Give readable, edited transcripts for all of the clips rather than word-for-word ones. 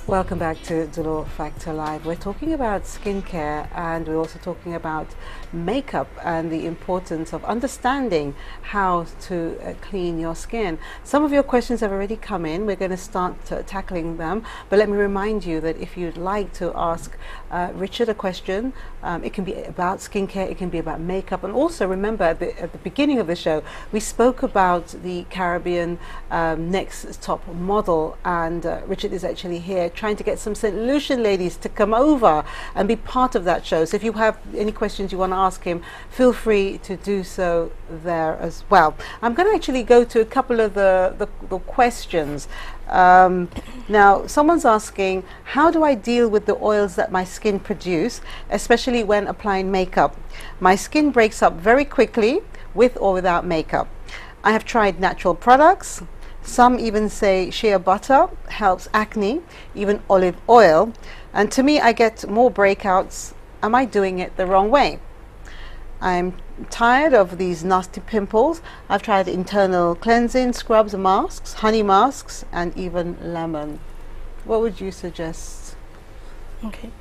Welcome back to Dolor Factor Live. We're talking about skincare, and we're also talking about makeup and the importance of understanding how to clean your skin. Some of your questions have already come in. We're going to start tackling them, but let me remind you that if you'd like to ask Richard a question, it can be about skincare, it can be about makeup, and also remember at the beginning of the show we spoke about the Caribbean next top model, and Richard is actually here trying to get some St. Lucian ladies to come over and be part of that show. So if you have any questions you want to ask him, feel free to do so there as well. I'm going to actually go to a couple of the questions. Now, someone's asking, how do I deal with the oils that my skin produce, especially when applying makeup? My skin breaks up very quickly with or without makeup. I have tried natural products. Some even say shea butter helps acne, even olive oil. And to me, I get more breakouts. Am I doing it the wrong way? I'm tired of these nasty pimples. I've tried internal cleansing, scrubs, masks, honey masks, and even lemon. What would you suggest? Okay.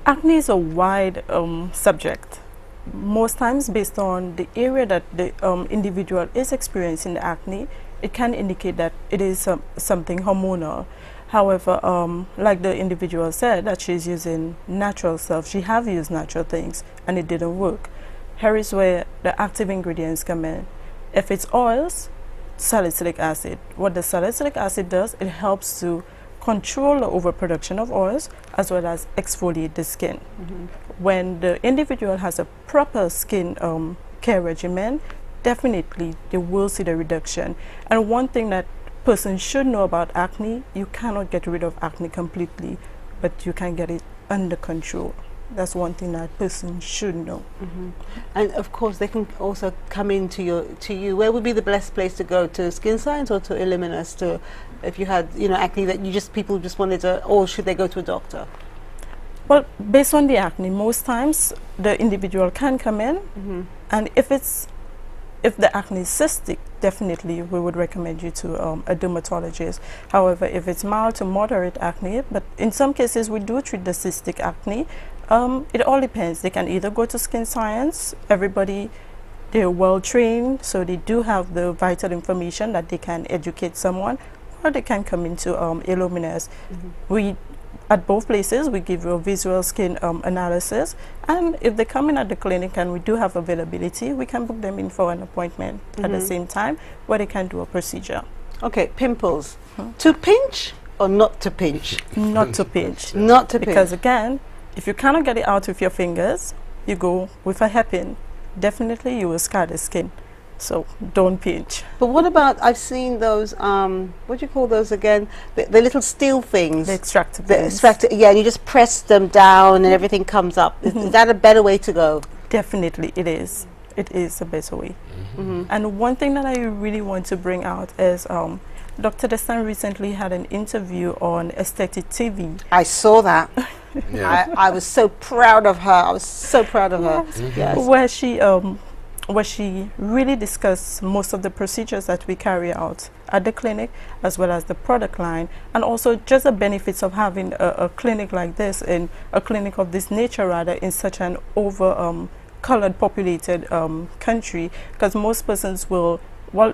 Acne is a wide subject. Most times based on the area that the individual is experiencing the acne, it can indicate that it is something hormonal. However, like the individual said, that she's using natural stuff. She have used natural things and it didn't work. Here is where the active ingredients come in. If it's oils, salicylic acid. What the salicylic acid does, it helps to control the overproduction of oils as well as exfoliate the skin. When the individual has a proper skin care regimen, definitely they will see the reduction. And one thing that person should know about acne, you cannot get rid of acne completely, but you can get it under control. That's one thing that person should know. And of course they can also come in to you. Where would be the best place to go? To Skin Science or to Illuminese? To, if you had acne that people just wanted to, or should they go to a doctor? Well, based on the acne, most times the individual can come in, and if the acne is cystic, definitely we would recommend you to a dermatologist. However, if it's mild to moderate acne, but in some cases we do treat the cystic acne, it all depends. They can either go to Skin Science. Everybody, they're well trained, so they do have the vital information that they can educate someone, or they can come into Illuminese. We, at both places, we give you a visual skin analysis, and if they come in at the clinic and we do have availability, we can book them in for an appointment at the same time where they can do a procedure. Okay, pimples. To pinch or not to pinch? Not to pinch. Not to pinch. Because again, if you cannot get it out with your fingers, you go with a hairpin. Definitely you will scar the skin. So don't pinch. But what about, I've seen those, what do you call those again? The little steel things. The extractor The pins. extractor, yeah, and you just press them down and everything comes up. Is that a better way to go? Definitely it is. It is a better way. And one thing that I really want to bring out is Dr. Destin recently had an interview on Aesthetic TV. I saw that. Yeah. I was so proud of her. I was so proud of her. Yes. Where she really discussed most of the procedures that we carry out at the clinic, as well as the product line, and also just the benefits of having a clinic like this, and a clinic of this nature rather, in such an colored populated country, because most persons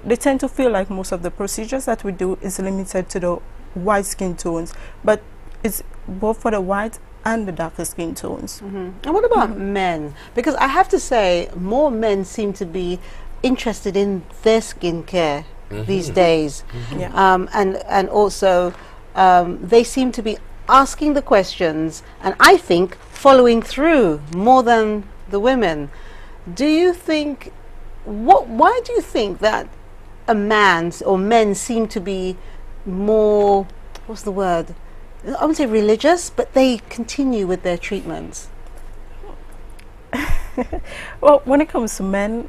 they tend to feel like most of the procedures that we do is limited to the white skin tones, but it's both for the white and the darker skin tones. And what about men? Because I have to say, more men seem to be interested in their skincare these days. And also they seem to be asking the questions, and I think following through more than the women. Do you think, why do you think that a man's or men seem to be more, what's the word? I wouldn't say religious, but they continue with their treatments. Well, when it comes to men,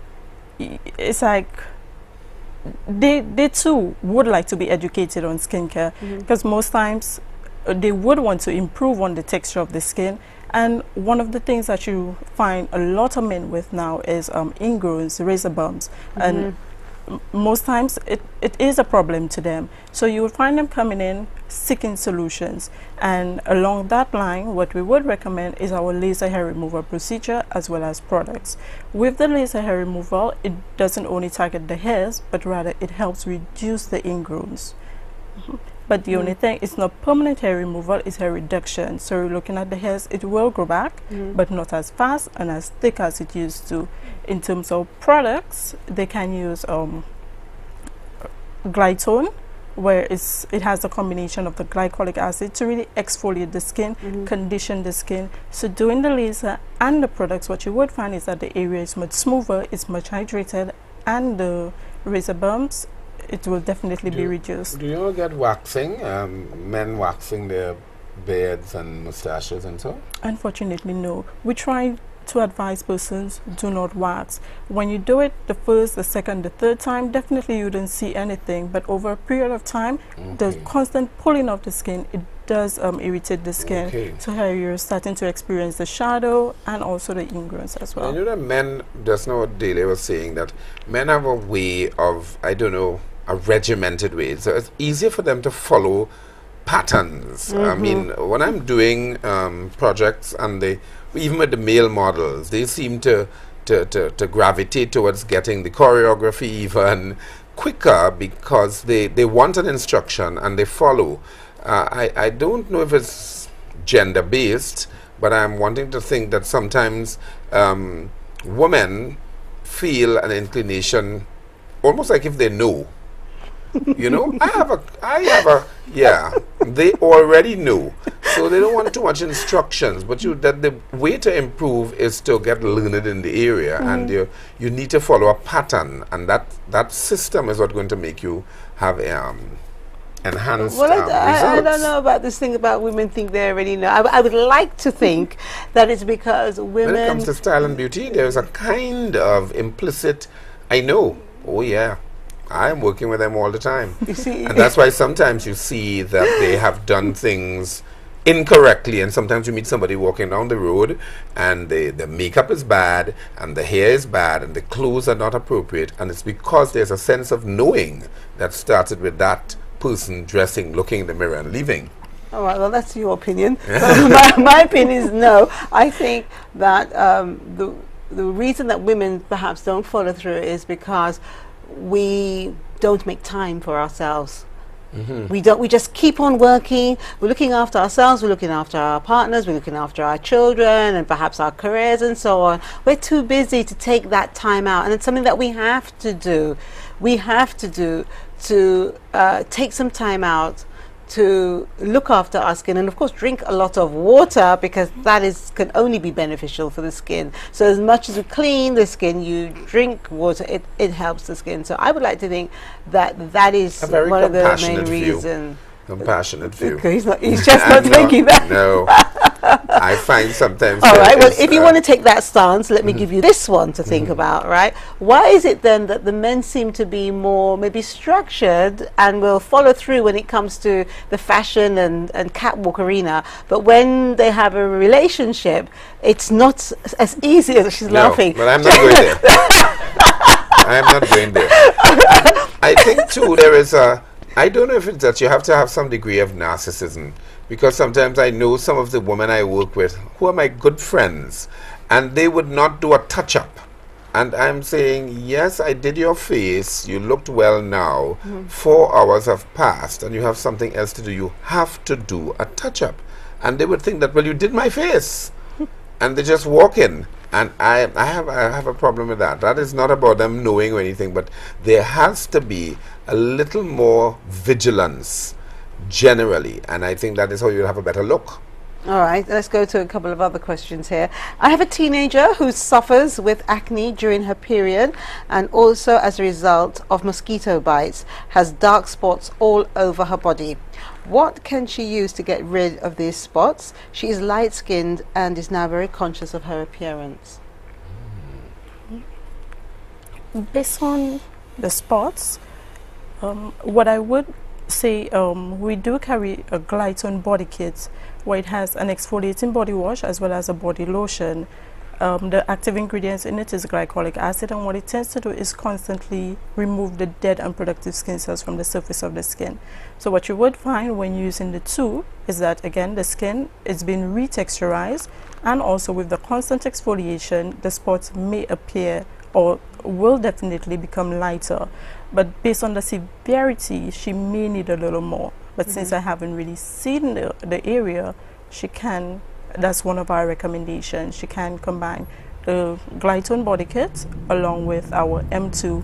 it's like they too would like to be educated on skincare, because most times they would want to improve on the texture of the skin. And one of the things that you find a lot of men with now is ingrowns, razor bumps, and most times it is a problem to them. So you will find them coming in seeking solutions, and along that line what we would recommend is our laser hair removal procedure as well as products. With the laser hair removal, it doesn't only target the hairs, but rather it helps reduce the ingrowns. But the only thing, it's not permanent hair removal, it's hair reduction. So you're looking at the hairs, it will grow back, but not as fast and as thick as it used to. In terms of products, they can use glytone, where it has a combination of the glycolic acid to really exfoliate the skin, condition the skin. So doing the laser and the products, what you would find is that the area is much smoother, it's much hydrated, and the razor bumps, it will definitely be reduced. Do you ever get waxing, men waxing their beards and mustaches and so? Unfortunately, no. We try to advise persons, do not wax. When you do it the first, the second, the third time, definitely you don't see anything, but over a period of time, the constant pulling of the skin, it does irritate the skin. So here you're starting to experience the shadow and also the ingrowns as well. I know that men, just now what Dele was saying, that men have a way of, I don't know, a regimented way. So it's easier for them to follow patterns. I mean, when I'm doing projects, and they, even with the male models, they seem to gravitate towards getting the choreography even quicker because they want an instruction and they follow. I don't know if it's gender based, but I'm wanting to think that sometimes women feel an inclination almost like if they know. You know, I have a, yeah, they already know, so they don't want too much instructions, but that the way to improve is to get learned in the area, and you need to follow a pattern, and that system is what's going to make you have enhanced results. I don't know about this thing about women think they already know. I would like to think that it's because women... When it comes to style and beauty, there's a kind of implicit, I know, oh yeah, I'm working with them all the time. You see, and that's why sometimes you see that they have done things incorrectly, and sometimes you meet somebody walking down the road and the makeup is bad and the hair is bad and the clothes are not appropriate, and it's because there's a sense of knowing that started with that person dressing, looking in the mirror and leaving. All right, well, that's your opinion. my opinion is no. I think that the reason that women perhaps don't follow through is because we don't make time for ourselves. We just keep on working. We're looking after ourselves, we're looking after our partners, we're looking after our children and perhaps our careers and so on. We're too busy to take that time out, and it's something that we have to do. We have to do to take some time out to look after our skin, and of course drink a lot of water, because that can only be beneficial for the skin. So as much as you clean the skin, you drink water, it helps the skin. So I would like to think that is one of the main reasons. Compassionate view. Okay, he's just not thinking that. No. I find sometimes... All right, well, if you want to take that stance, let me give you this one to think about, right? Why is it then that the men seem to be more maybe structured and will follow through when it comes to the fashion and catwalk arena, but when they have a relationship, it's not as easy as... She's laughing. But I'm not going there. I'm not going there. I think, too, there is a... I don't know if it's that you have to have some degree of narcissism, because sometimes I know some of the women I work with who are my good friends, and they would not do a touch-up. And I'm saying, yes, I did your face, you looked well now, 4 hours have passed and you have something else to do, you have to do a touch-up. And they would think that, well, you did my face. And they just walk in. And I have a problem with that. That is not about them knowing or anything, but there has to be a little more vigilance generally, and I think that is how you'll have a better look. All right, let's go to a couple of other questions here. I have a teenager who suffers with acne during her period, and also as a result of mosquito bites, has dark spots all over her body. What can she use to get rid of these spots? She is light-skinned and is now very conscious of her appearance. Based on the spots, what I would say, we do carry a Glyton body kit where it has an exfoliating body wash as well as a body lotion. The active ingredients in it is glycolic acid, and what it tends to do is constantly remove the dead unproductive skin cells from the surface of the skin. So what you would find when using the two is that, again, the skin is being retexturized, and also with the constant exfoliation, the spots may appear or will definitely become lighter. But based on the severity, she may need a little more. But since I haven't really seen the area, she can, that's one of our recommendations. She can combine the Glytone body kit along with our M2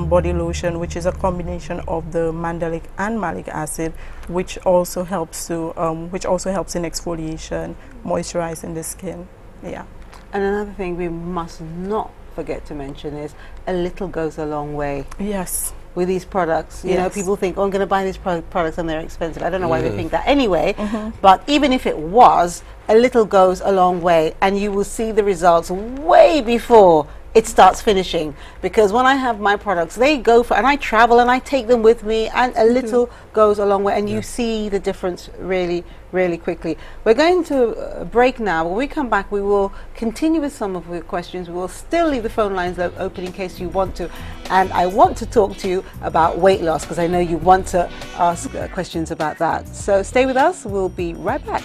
body lotion, which is a combination of the mandelic and malic acid, which also helps to in exfoliation, moisturizing the skin. Yeah. And another thing we must not forget to mention is a little goes a long way. Yes. With these products, you know, people think, oh, I'm going to buy these products and they're expensive. I don't know why they think that anyway, but even if it was, a little goes a long way, and you will see the results way before it starts finishing. Because when I have my products, they go for, and I travel and I take them with me, and a little goes a long way, and you see the difference really, really quickly. We're going to break now. When we come back, we will continue with some of your questions. We will still leave the phone lines open in case you want to, and I want to talk to you about weight loss, because I know you want to ask questions about that. So stay with us. We'll be right back.